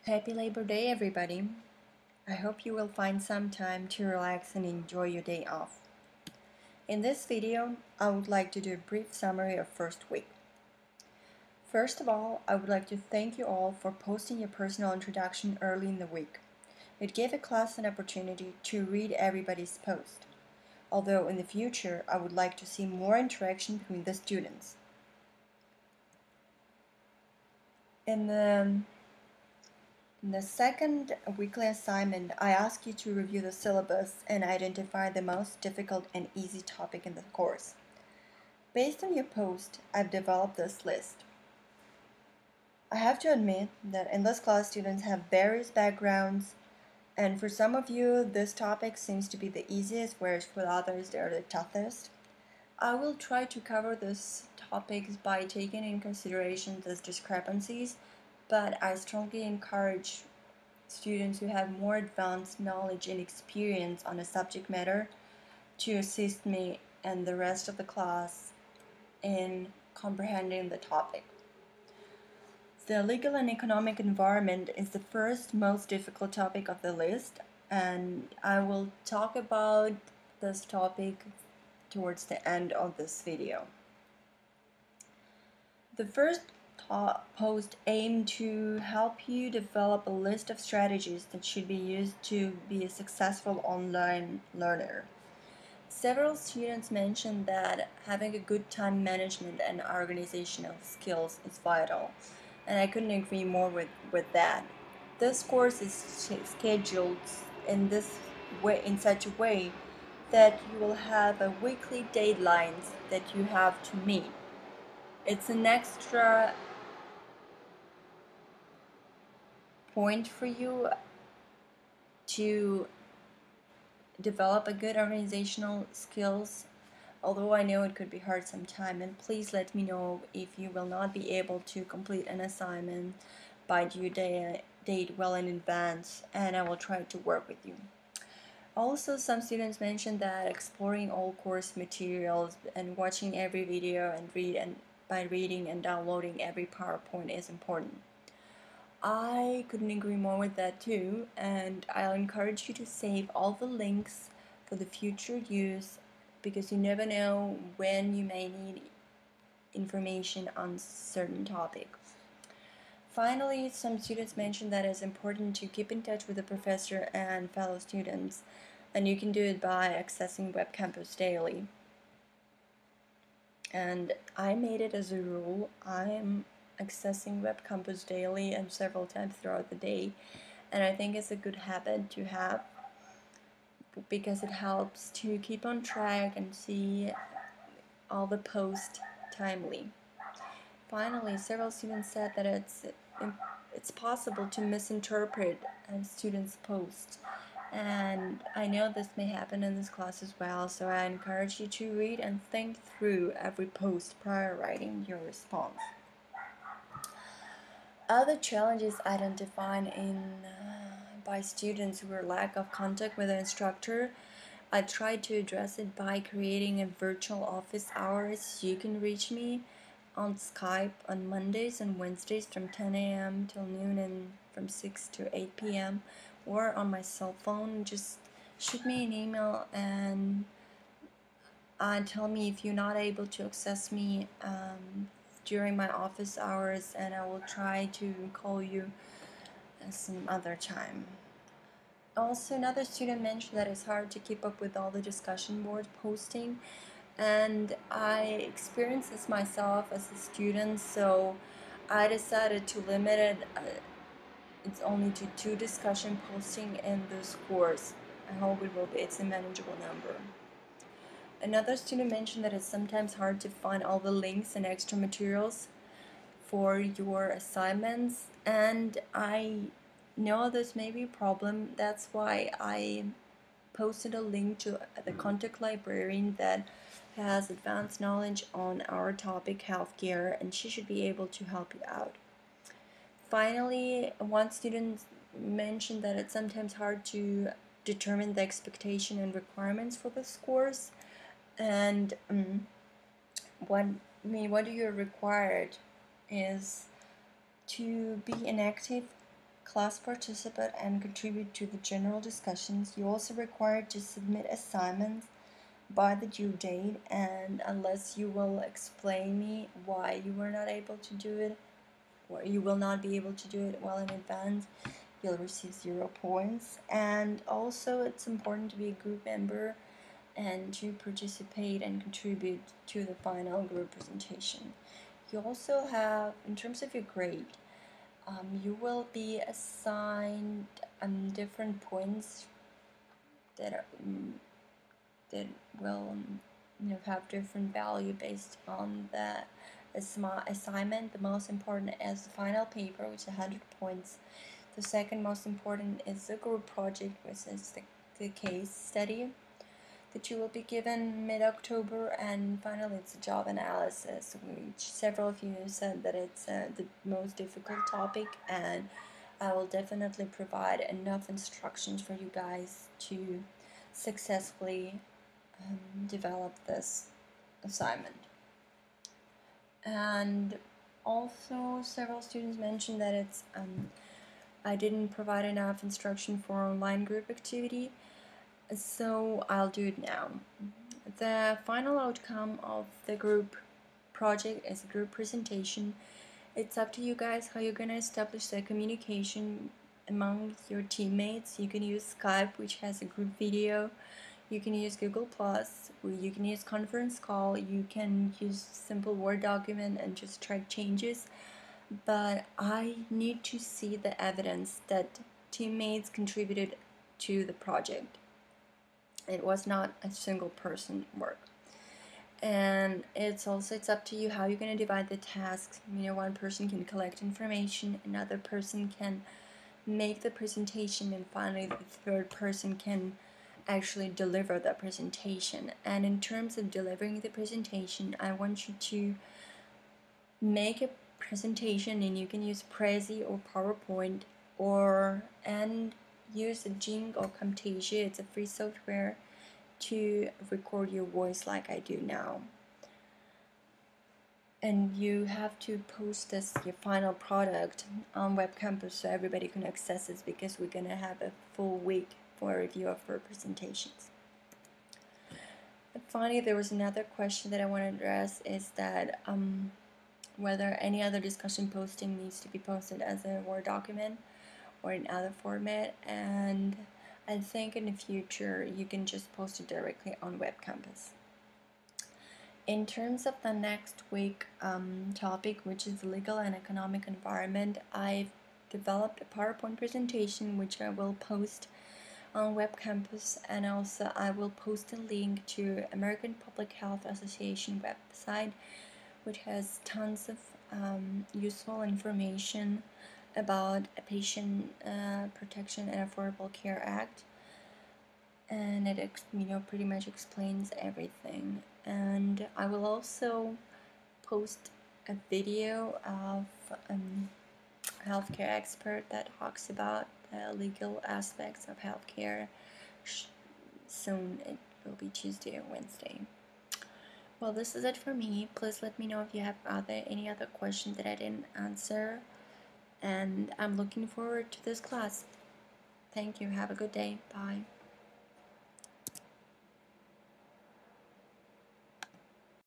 Happy Labor Day, everybody. I hope you will find some time to relax and enjoy your day off. In this video, I would like to do a brief summary of first week. First of all, I would like to thank you all for posting your personal introduction early in the week. It gave the class an opportunity to read everybody's post, although in the future I would like to see more interaction between the students. In the second weekly assignment, I ask you to review the syllabus and identify the most difficult and easy topic in the course. Based on your post, I've developed this list. I have to admit that in this class students have various backgrounds, and for some of you this topic seems to be the easiest, whereas for others they are the toughest. I will try to cover these topics by taking in consideration these discrepancies, but I strongly encourage students who have more advanced knowledge and experience on a subject matter to assist me and the rest of the class in comprehending the topic. The legal and economic environment is the first most difficult topic of the list, and I will talk about this topic towards the end of this video. The first post aimed to help you develop a list of strategies that should be used to be a successful online learner. Several students mentioned that having a good time management and organizational skills is vital, and I couldn't agree more with that. This course is scheduled in such a way that you will have a weekly deadlines that you have to meet. It's an extra point for you to develop a good organizational skills, although I know it could be hard sometime, and please let me know if you will not be able to complete an assignment by due date well in advance, and I will try to work with you. Also, some students mentioned that exploring all course materials and watching every video and by reading and downloading every PowerPoint is important. I couldn't agree more with that too, and I'll encourage you to save all the links for the future use, because you never know when you may need information on certain topics. Finally, some students mentioned that it's important to keep in touch with the professor and fellow students, and you can do it by accessing Web Campus daily. And I made it as a rule. I'm accessing Web Campus daily and several times throughout the day, and I think it's a good habit to have because it helps to keep on track and see all the posts timely. Finally, several students said that it's possible to misinterpret a student's post, and I know this may happen in this class as well, so I encourage you to read and think through every post prior writing your response. Other challenges identified by students were lack of contact with the instructor. I tried to address it by creating a virtual office hours. You can reach me on Skype on Mondays and Wednesdays from 10 a.m. till noon and from 6 to 8 p.m. or on my cell phone. Just shoot me an email and tell me if you're not able to access me during my office hours, and I will try to call you some other time. Also, another student mentioned that it's hard to keep up with all the discussion board posting, and I experienced this myself as a student, so I decided to limit it. It's only to 2 discussion posting in this course. I hope it's a manageable number. Another student mentioned that it's sometimes hard to find all the links and extra materials for your assignments, and I know this may be a problem. That's why I posted a link to the contact librarian that has advanced knowledge on our topic, healthcare, and she should be able to help you out. Finally, one student mentioned that it's sometimes hard to determine the expectation and requirements for this course, and what you're required is to be an active class participant and contribute to the general discussions. You're also required to submit assignments by the due date, and unless you will explain me why you were not able to do it, or you will not be able to do it well in advance, you'll receive 0 points. And also it's important to be a group member and to participate and contribute to the final group presentation. You also have, in terms of your grade, you will be assigned different points that are, that will have different value based on the assignment. The most important is the final paper, which is 100 points. The second most important is the group project, which is the case study that you will be given mid-October, and finally it's a job analysis, which several of you said that it's the most difficult topic, and I will definitely provide enough instructions for you guys to successfully develop this assignment. And also several students mentioned that it's I didn't provide enough instruction for online group activity, so I'll do it now. The final outcome of the group project is a group presentation. It's up to you guys how you're going to establish the communication among your teammates. You can use Skype, which has a group video. You can use Google+, you can use conference call, you can use simple Word document and just track changes. But I need to see the evidence that teammates contributed to the project. It was not a single person work. And it's up to you how you're going to divide the tasks. One person can collect information, another person can make the presentation, and finally the third person can actually deliver the presentation. And in terms of delivering the presentation, I want you to make a presentation, and you can use Prezi or PowerPoint and use a Jing or Camtasia. It's a free software to record your voice like I do now. And you have to post your final product on Web Campus so everybody can access it, because we're gonna have a full week for a review of our presentations. And finally, there was another question that I want to address, is that whether any other discussion posting needs to be posted as a Word document or in other format. And I think in the future you can just post it directly on Web Campus. In terms of the next week topic, which is legal and economic environment, I've developed a PowerPoint presentation which I will post on Web Campus, and also I will post a link to American Public Health Association website, which has tons of useful information about a Patient Protection and Affordable Care Act, and it pretty much explains everything. And I will also post a video of a healthcare expert that talks about the legal aspects of healthcare. Soon, it will be Tuesday or Wednesday. Well, this is it for me. Please let me know if you have any other questions that I didn't answer, and I'm looking forward to this class. Thank you. Have a good day. Bye.